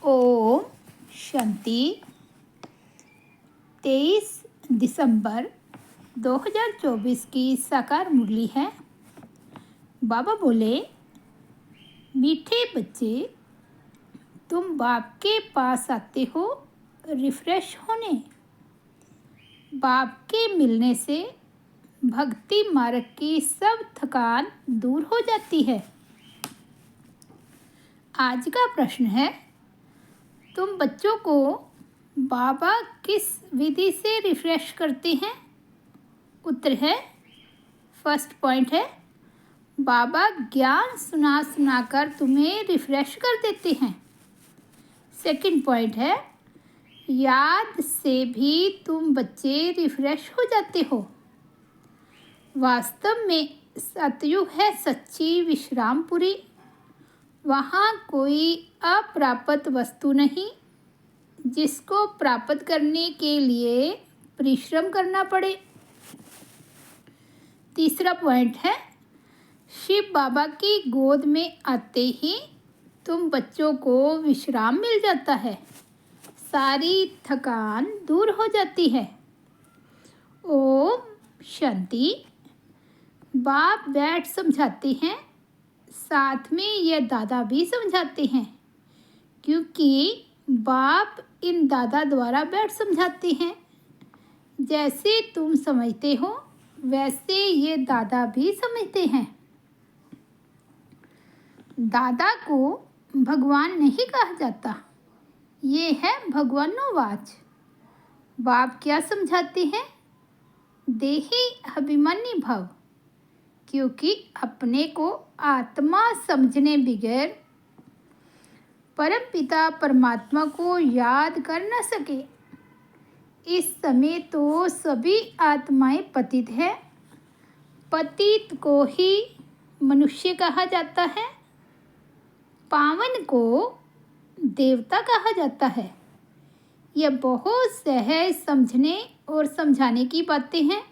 ओम शांति। 23 दिसंबर 2024 की साकार मुरली है। बाबा बोले, मीठे बच्चे, तुम बाप के पास आते हो रिफ्रेश होने। बाप के मिलने से भक्ति मार्ग की सब थकान दूर हो जाती है। आज का प्रश्न है, तुम बच्चों को बाबा किस विधि से रिफ्रेश करते हैं? उत्तर है, फर्स्ट पॉइंट है, बाबा ज्ञान सुना सुनाकर तुम्हें रिफ्रेश कर देते हैं। सेकंड पॉइंट है, याद से भी तुम बच्चे रिफ्रेश हो जाते हो। वास्तव में सतयुग है सच्ची विश्रामपुरी। वहाँ कोई अप्राप्त वस्तु नहीं जिसको प्राप्त करने के लिए परिश्रम करना पड़े। तीसरा पॉइंट है, शिव बाबा की गोद में आते ही तुम बच्चों को विश्राम मिल जाता है, सारी थकान दूर हो जाती है। ओम शांति। बाप बैठ समझाते हैं, साथ में ये दादा भी समझाते हैं, क्योंकि बाप इन दादा द्वारा बैठ समझाते हैं। जैसे तुम समझते हो वैसे ये दादा भी समझते हैं। दादा को भगवान नहीं कहा जाता, ये है भगवानोवाच। बाप क्या समझाते हैं? देही अभिमानी भव, क्योंकि अपने को आत्मा समझने बगैर परमपिता परमात्मा को याद कर न सके। इस समय तो सभी आत्माएं पतित है। पतित को ही मनुष्य कहा जाता है, पावन को देवता कहा जाता है। यह बहुत सहज समझने और समझाने की बातें हैं।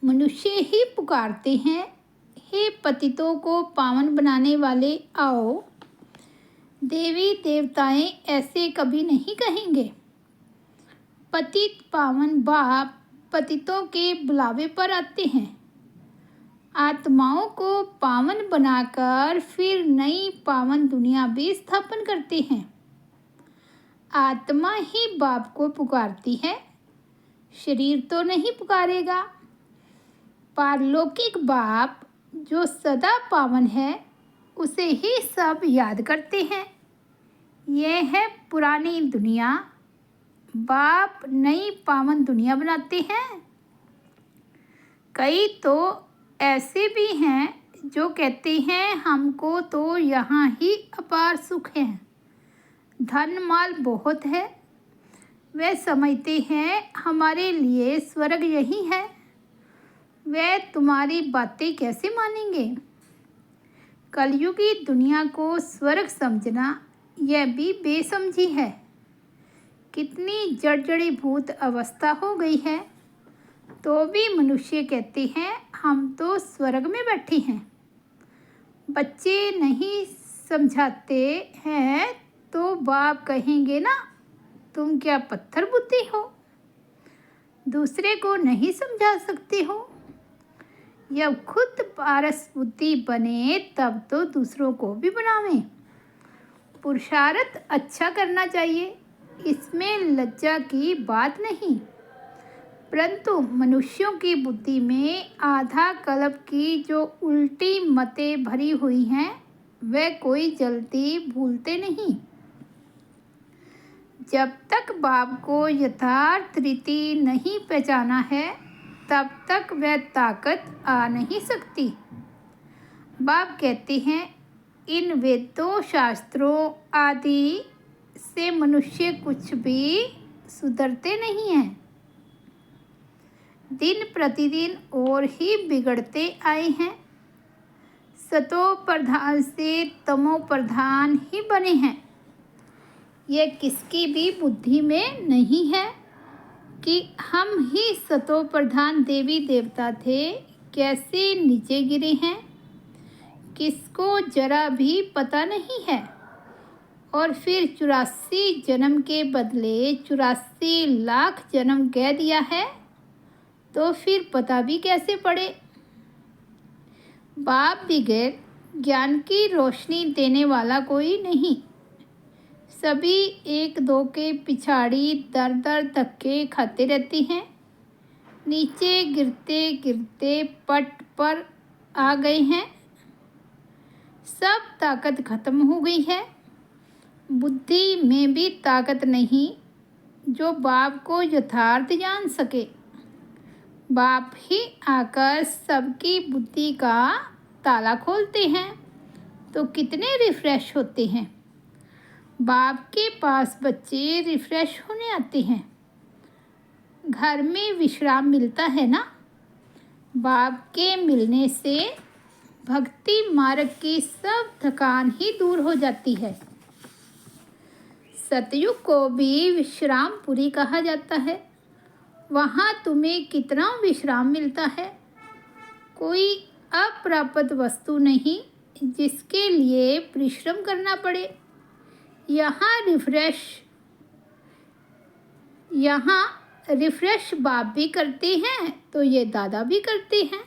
मनुष्य ही पुकारते हैं, हे पतितों को पावन बनाने वाले आओ। देवी देवताएं ऐसे कभी नहीं कहेंगे। पतित पावन बाप पतितों के बुलावे पर आते हैं। आत्माओं को पावन बनाकर फिर नई पावन दुनिया भी स्थापन करते हैं। आत्मा ही बाप को पुकारती है, शरीर तो नहीं पुकारेगा। पारलौकिक बाप जो सदा पावन है उसे ही सब याद करते हैं। यह है पुरानी दुनिया, बाप नई पावन दुनिया बनाते हैं। कई तो ऐसे भी हैं जो कहते हैं हमको तो यहाँ ही अपार सुख है, धन माल बहुत है। वे समझते हैं हमारे लिए स्वर्ग यही है। वे तुम्हारी बातें कैसे मानेंगे? कलयुगी दुनिया को स्वर्ग समझना यह भी बेसमझी है। कितनी जड़जड़ीभूत अवस्था हो गई है, तो भी मनुष्य कहते हैं हम तो स्वर्ग में बैठे हैं। बच्चे नहीं समझाते हैं तो बाप कहेंगे ना, तुम क्या पत्थर बुद्धि हो, दूसरे को नहीं समझा सकते हो। जब खुद पारस बुद्धि बने तब तो दूसरों को भी बनावें। पुरुषार्थ अच्छा करना चाहिए, इसमें लज्जा की बात नहीं। परंतु मनुष्यों की बुद्धि में आधा कल्प की जो उल्टी मतें भरी हुई हैं, वे कोई जल्दी भूलते नहीं। जब तक बाप को यथार्थ रीति नहीं पहचाना है तब तक वह ताकत आ नहीं सकती। बाप कहते हैं इन वेदों शास्त्रों आदि से मनुष्य कुछ भी सुधरते नहीं हैं। दिन प्रतिदिन और ही बिगड़ते आए हैं। सतो प्रधान से तमो प्रधान ही बने हैं। यह किसकी भी बुद्धि में नहीं है कि हम ही सतो प्रधान देवी देवता थे, कैसे नीचे गिरे हैं, किसको जरा भी पता नहीं है। और फिर 84 जन्म के बदले 84 लाख जन्म कह दिया है, तो फिर पता भी कैसे पड़े। बाप बगैर ज्ञान की रोशनी देने वाला कोई नहीं। सभी एक दो के पिछाड़ी दर दर धक्के खाते रहते हैं। नीचे गिरते गिरते पट पर आ गए हैं। सब ताकत खत्म हो गई है। बुद्धि में भी ताकत नहीं जो बाप को यथार्थ जान सके। बाप ही आकर सबकी बुद्धि का ताला खोलते हैं तो कितने रिफ्रेश होते हैं। बाप के पास बच्चे रिफ्रेश होने आते हैं। घर में विश्राम मिलता है ना। बाप के मिलने से भक्ति मार्ग की सब थकान ही दूर हो जाती है। सतयुग को भी विश्रामपुरी कहा जाता है। वहाँ तुम्हें कितना विश्राम मिलता है। कोई अप्राप्त वस्तु नहीं जिसके लिए परिश्रम करना पड़े। यहाँ रिफ्रेश बाप भी करते हैं तो ये दादा भी करते हैं।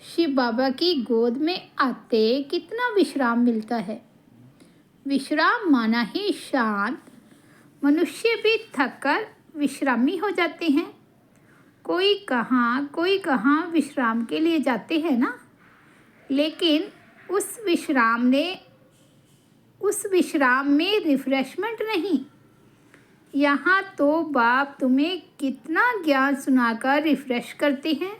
शिव बाबा की गोद में आते कितना विश्राम मिलता है। विश्राम माना ही शांत। मनुष्य भी थक कर विश्रामी हो जाते हैं। कोई कहाँ विश्राम के लिए जाते हैं ना, लेकिन उस विश्राम में रिफ्रेशमेंट नहीं। यहाँ तो बाप तुम्हें कितना ज्ञान सुनाकर रिफ्रेश करते हैं।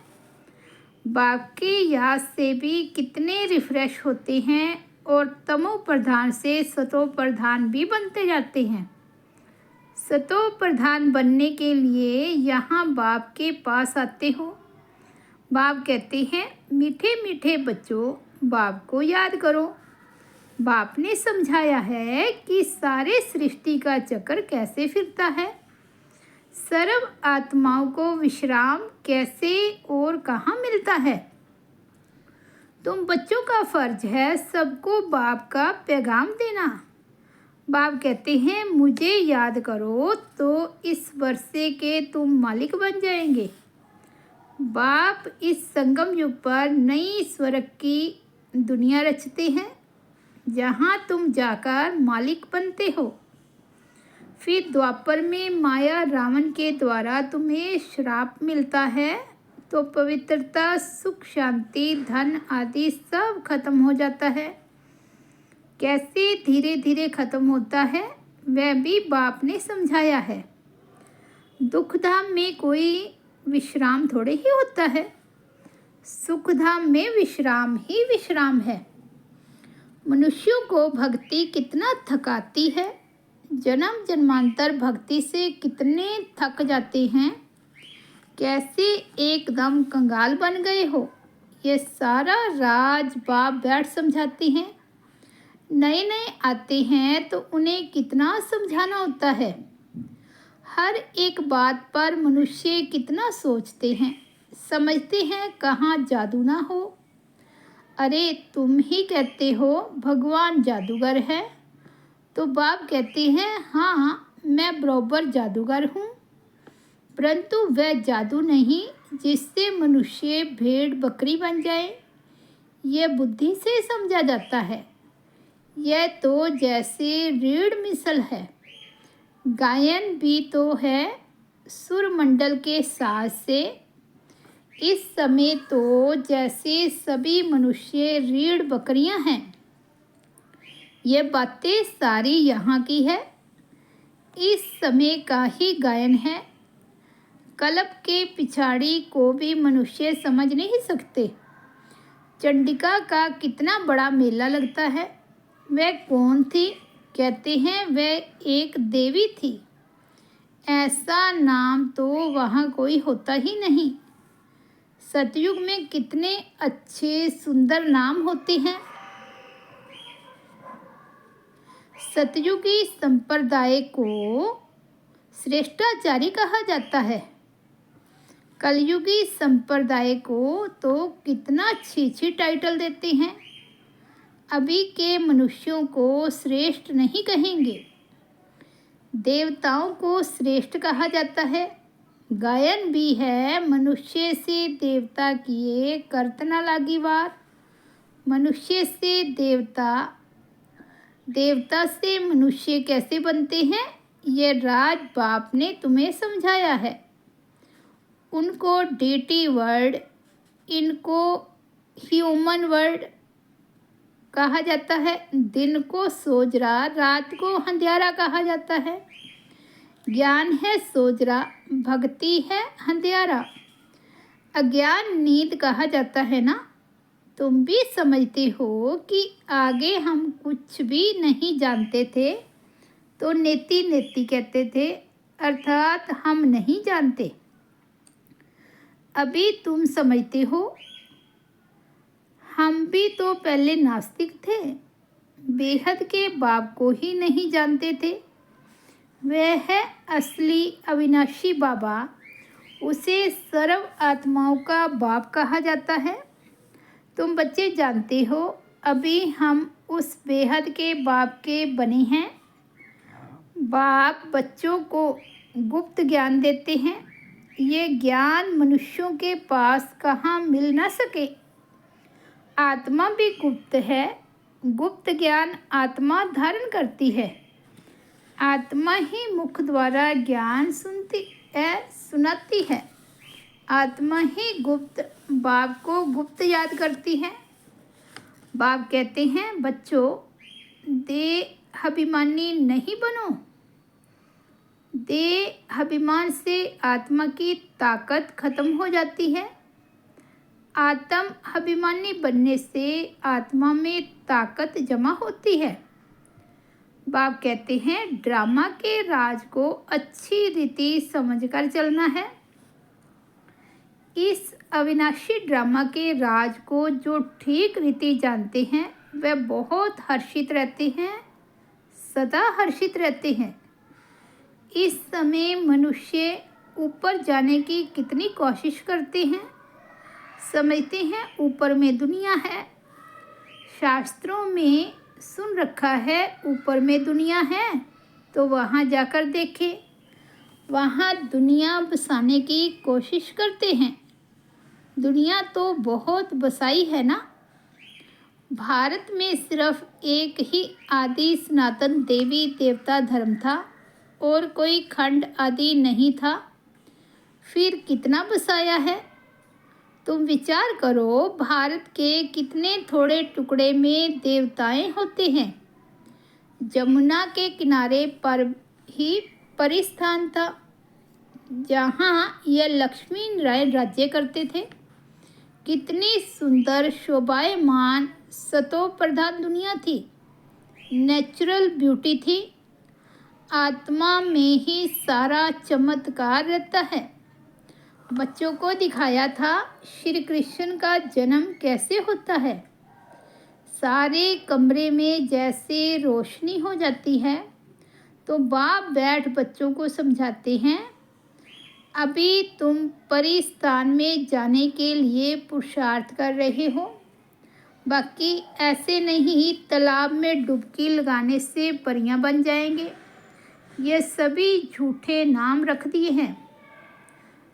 बाप की याद से भी कितने रिफ्रेश होते हैं और तमो प्रधान से सतो प्रधान भी बनते जाते हैं। सतो प्रधान बनने के लिए यहाँ बाप के पास आते हो। बाप कहते हैं, मीठे मीठे बच्चों, बाप को याद करो। बाप ने समझाया है कि सारे सृष्टि का चक्र कैसे फिरता है। सर्व आत्माओं को विश्राम कैसे और कहाँ मिलता है। तुम बच्चों का फर्ज है सबको बाप का पैगाम देना। बाप कहते हैं, मुझे याद करो तो इस वर्षे के तुम मालिक बन जाएंगे। बाप इस संगम युग पर नई स्वर्ग की दुनिया रचते हैं जहाँ तुम जाकर मालिक बनते हो। फिर द्वापर में माया रावण के द्वारा तुम्हें श्राप मिलता है तो पवित्रता, सुख, शांति, धन आदि सब खत्म हो जाता है। कैसे धीरे धीरे खत्म होता है वह भी बाप ने समझाया है। दुखधाम में कोई विश्राम थोड़े ही होता है। सुखधाम में विश्राम ही विश्राम है। मनुष्यों को भक्ति कितना थकाती है। जन्म जन्मांतर भक्ति से कितने थक जाते हैं। कैसे एकदम कंगाल बन गए हो। ये सारा राज बाप बैठ समझाते हैं। नए नए आते हैं तो उन्हें कितना समझाना होता है। हर एक बात पर मनुष्य कितना सोचते हैं, समझते हैं कहाँ जादू ना हो। अरे तुम ही कहते हो भगवान जादूगर है, तो बाप कहते हैं हाँ मैं बराबर जादूगर हूँ, परंतु वह जादू नहीं जिससे मनुष्य भेड़ बकरी बन जाए। यह बुद्धि से समझा जाता है। यह तो जैसे रीढ़ मिसल है। गायन भी तो है सुरमंडल के साथ से। इस समय तो जैसे सभी मनुष्य रीढ़ बकरियां हैं। ये बातें सारी यहाँ की है। इस समय का ही गायन है। कल्प के पिछाड़ी को भी मनुष्य समझ नहीं सकते। चंडिका का कितना बड़ा मेला लगता है। वह कौन थी। कहते हैं वह एक देवी थी। ऐसा नाम तो वहाँ कोई होता ही नहीं। सतयुग में कितने अच्छे सुंदर नाम होते हैं। सतयुगी संप्रदाय को श्रेष्ठाचारी कहा जाता है। कलयुगी संप्रदाय को तो कितना अच्छी अच्छी टाइटल देते हैं। अभी के मनुष्यों को श्रेष्ठ नहीं कहेंगे। देवताओं को श्रेष्ठ कहा जाता है। गायन भी है, मनुष्य से देवता किए करतना लागी वार। मनुष्य से देवता, देवता से मनुष्य कैसे बनते हैं, ये राज बाप ने तुम्हें समझाया है। उनको डेटी वर्ड, इनको ह्यूमन वर्ड कहा जाता है। दिन को सोजरा, रात को अंधेरा कहा जाता है। ज्ञान है सोजरा, भक्ति है अंधेरा। अज्ञान नींद कहा जाता है ना। तुम भी समझते हो कि आगे हम कुछ भी नहीं जानते थे तो नेति नेति कहते थे, अर्थात हम नहीं जानते। अभी तुम समझते हो, हम भी तो पहले नास्तिक थे, बेहद के बाप को ही नहीं जानते थे। वह है असली अविनाशी बाबा, उसे सर्व आत्माओं का बाप कहा जाता है। तुम बच्चे जानते हो, अभी हम उस बेहद के बाप के बने हैं। बाप बच्चों को गुप्त ज्ञान देते हैं। ये ज्ञान मनुष्यों के पास कहाँ मिल ना सके। आत्मा भी गुप्त है। गुप्त ज्ञान आत्मा धारण करती है। आत्मा ही मुख द्वारा ज्ञान सुनाती है। आत्मा ही गुप्त बाप को गुप्त याद करती है। बाप कहते हैं, बच्चों देह अभिमानी नहीं बनो। देह अभिमान से आत्मा की ताकत खत्म हो जाती है। आत्म अभिमानी बनने से आत्मा में ताकत जमा होती है। बाप कहते हैं, ड्रामा के राज को अच्छी रीति समझकर चलना है। इस अविनाशी ड्रामा के राज को जो ठीक रीति जानते हैं वह बहुत हर्षित रहते हैं, सदा हर्षित रहते हैं। इस समय मनुष्य ऊपर जाने की कितनी कोशिश करते हैं। समझते हैं ऊपर में दुनिया है। शास्त्रों में सुन रखा है ऊपर में दुनिया है, तो वहाँ जाकर देखें। वहाँ दुनिया बसाने की कोशिश करते हैं। दुनिया तो बहुत बसाई है ना। भारत में सिर्फ एक ही आदि सनातन देवी देवता धर्म था और कोई खंड आदि नहीं था। फिर कितना बसाया है। तुम विचार करो, भारत के कितने थोड़े टुकड़े में देवताएं होते हैं। जमुना के किनारे पर ही परिस्थान था, जहाँ यह लक्ष्मी नारायण राज्य करते थे। कितनी सुंदर शोभायमान सतो प्रधान दुनिया थी। नेचुरल ब्यूटी थी। आत्मा में ही सारा चमत्कार रहता है। बच्चों को दिखाया था श्री कृष्ण का जन्म कैसे होता है। सारे कमरे में जैसे रोशनी हो जाती है, तो बाप बैठ बच्चों को समझाते हैं, अभी तुम परिस्थान में जाने के लिए पुरुषार्थ कर रहे हो। बाकी ऐसे नहीं तालाब में डुबकी लगाने से परियां बन जाएंगे। ये सभी झूठे नाम रख दिए हैं।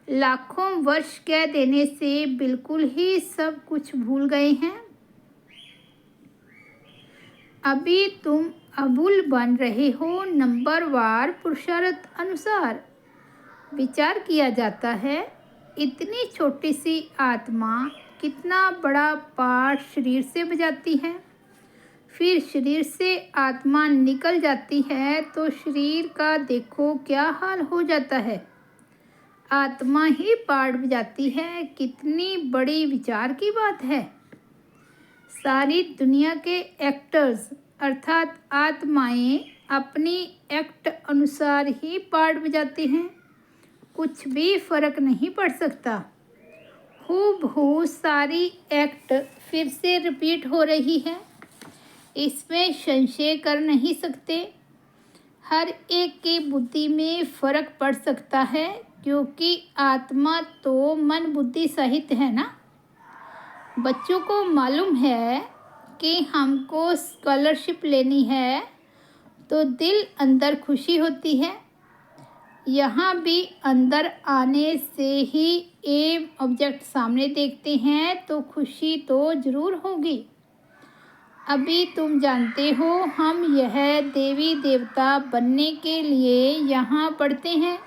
लाखों वर्ष कह देने से बिल्कुल ही सब कुछ भूल गए हैं। अभी तुम अबुल बन रहे हो। नंबरवार पुरुषार्थ अनुसार विचार किया जाता है। इतनी छोटी सी आत्मा कितना बड़ा पाठ शरीर से बजाती है। फिर शरीर से आत्मा निकल जाती है तो शरीर का देखो क्या हाल हो जाता है। आत्मा ही पाठ बजाती है। कितनी बड़ी विचार की बात है। सारी दुनिया के एक्टर्स अर्थात आत्माएं अपनी एक्ट अनुसार ही पाठ बजाते हैं। कुछ भी फर्क नहीं पड़ सकता। हूबहू सारी एक्ट फिर से रिपीट हो रही है। इसमें संशय कर नहीं सकते। हर एक की बुद्धि में फर्क पड़ सकता है, क्योंकि आत्मा तो मन बुद्धि सहित है ना। बच्चों को मालूम है कि हमको स्कॉलरशिप लेनी है तो दिल अंदर खुशी होती है। यहाँ भी अंदर आने से ही एम ऑब्जेक्ट सामने देखते हैं तो खुशी तो ज़रूर होगी। अभी तुम जानते हो हम यह देवी देवता बनने के लिए यहाँ पढ़ते हैं।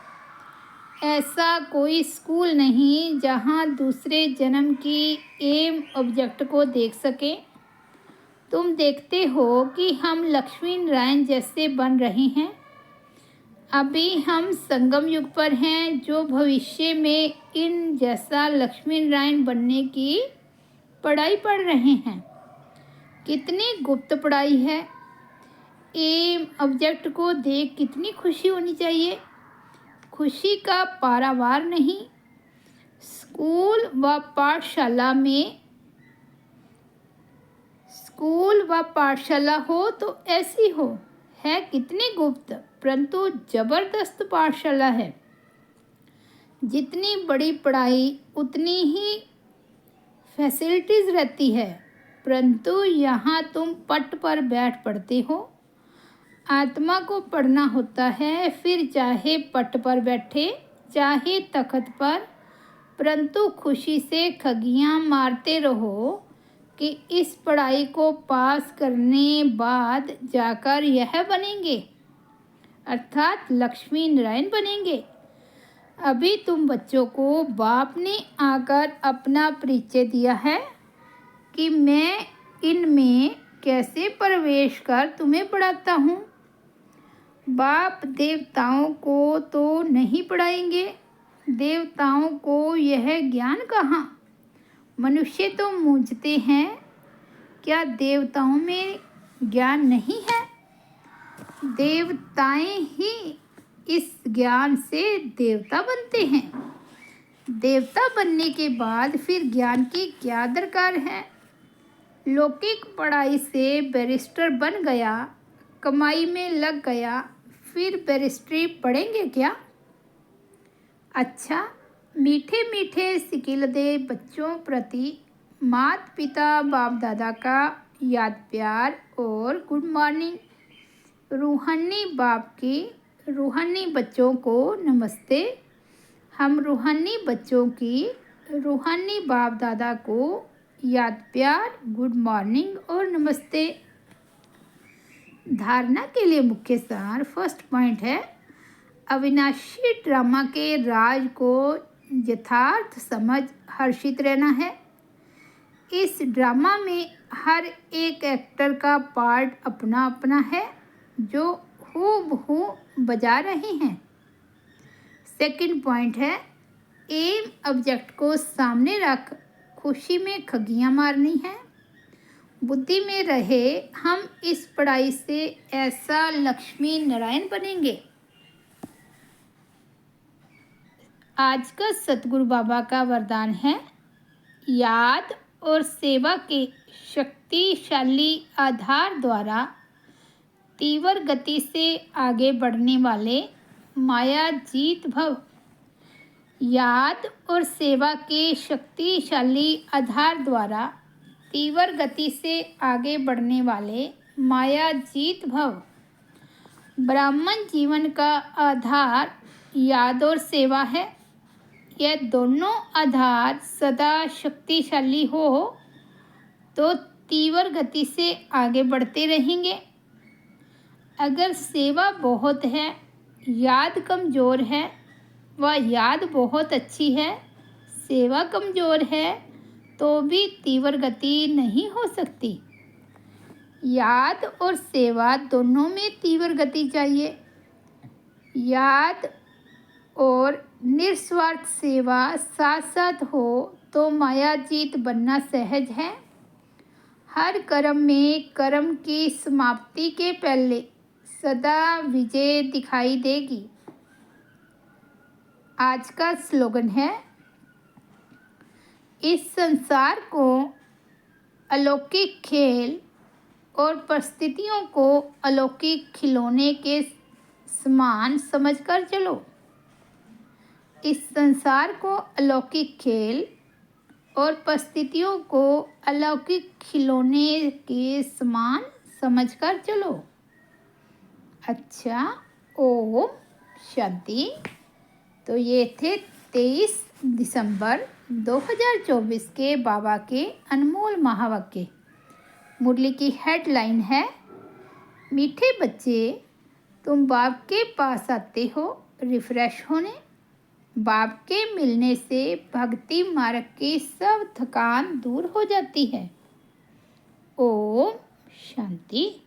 ऐसा कोई स्कूल नहीं जहाँ दूसरे जन्म की एम ऑब्जेक्ट को देख सके। तुम देखते हो कि हम लक्ष्मी नारायण जैसे बन रहे हैं। अभी हम संगम युग पर हैं जो भविष्य में इन जैसा लक्ष्मी नारायण बनने की पढ़ाई पढ़ रहे हैं। कितनी गुप्त पढ़ाई है। एम ऑब्जेक्ट को देख कितनी खुशी होनी चाहिए। खुशी का पारावार नहीं। स्कूल व पाठशाला हो तो ऐसी हो। है कितनी गुप्त परंतु जबरदस्त पाठशाला है। जितनी बड़ी पढ़ाई उतनी ही फैसिलिटीज़ रहती है, परंतु यहाँ तुम पट पर बैठ पढ़ते हो। आत्मा को पढ़ना होता है, फिर चाहे पट पर बैठे चाहे तख्त पर, परंतु खुशी से खगियाँ मारते रहो कि इस पढ़ाई को पास करने बाद जाकर यह बनेंगे, अर्थात लक्ष्मी नारायण बनेंगे। अभी तुम बच्चों को बाप ने आकर अपना परिचय दिया है कि मैं इनमें कैसे प्रवेश कर तुम्हें पढ़ाता हूँ। बाप देवताओं को तो नहीं पढ़ाएंगे। देवताओं को यह ज्ञान कहाँ। मनुष्य तो मूझते हैं, क्या देवताओं में ज्ञान नहीं है। देवताएं ही इस ज्ञान से देवता बनते हैं। देवता बनने के बाद फिर ज्ञान की क्या दरकार है। लौकिक पढ़ाई से बैरिस्टर बन गया, कमाई में लग गया, फिर बैरिस्ट्री पढ़ेंगे क्या। अच्छा, मीठे मीठे सिकिल दे बच्चों प्रति माता पिता बाप दादा का याद प्यार और गुड मॉर्निंग। रूहानी बाप की रूहानी बच्चों को नमस्ते। हम रूहानी बच्चों की रूहानी बाप दादा को याद प्यार, गुड मॉर्निंग और नमस्ते। धारणा के लिए मुख्य सार फर्स्ट पॉइंट है, अविनाशी ड्रामा के राज को यथार्थ समझ हर्षित रहना है। इस ड्रामा में हर एक एक्टर का पार्ट अपना अपना है जो हूबहू बजा रहे हैं। सेकंड पॉइंट है, एम ऑब्जेक्ट को सामने रख खुशी में खगियां मारनी है। बुद्धि में रहे हम इस पढ़ाई से ऐसा लक्ष्मी नारायण बनेंगे। आज का सतगुरु बाबा का वरदान है, याद और सेवा के शक्तिशाली आधार द्वारा तीव्र गति से आगे बढ़ने वाले माया जीत भव। याद और सेवा के शक्तिशाली आधार द्वारा तीव्र गति से आगे बढ़ने वाले माया जीत भव। ब्राह्मण जीवन का आधार याद और सेवा है। यह दोनों आधार सदा शक्तिशाली हो तो तीव्र गति से आगे बढ़ते रहेंगे। अगर सेवा बहुत है, याद कमज़ोर है, व याद बहुत अच्छी है, सेवा कमज़ोर है, तो भी तीव्र गति नहीं हो सकती। याद और सेवा दोनों में तीव्र गति चाहिए। याद और निस्वार्थ सेवा साथ साथ हो तो मायाजीत बनना सहज है। हर कर्म में कर्म की समाप्ति के पहले सदा विजय दिखाई देगी। आज का स्लोगन है, इस संसार को अलौकिक खेल और परिस्थितियों को अलौकिक खिलौने के समान समझकर चलो। इस संसार को अलौकिक खेल और परिस्थितियों को अलौकिक खिलौने के समान समझकर चलो। अच्छा, ओम शांति। तो ये थे 23 दिसंबर 2024 के बाबा के अनमोल महावाक्य। मुरली की हेडलाइन है, मीठे बच्चे, तुम बाप के पास आते हो रिफ्रेश होने। बाप के मिलने से भक्ति मार्ग की सब थकान दूर हो जाती है। ओम शांति।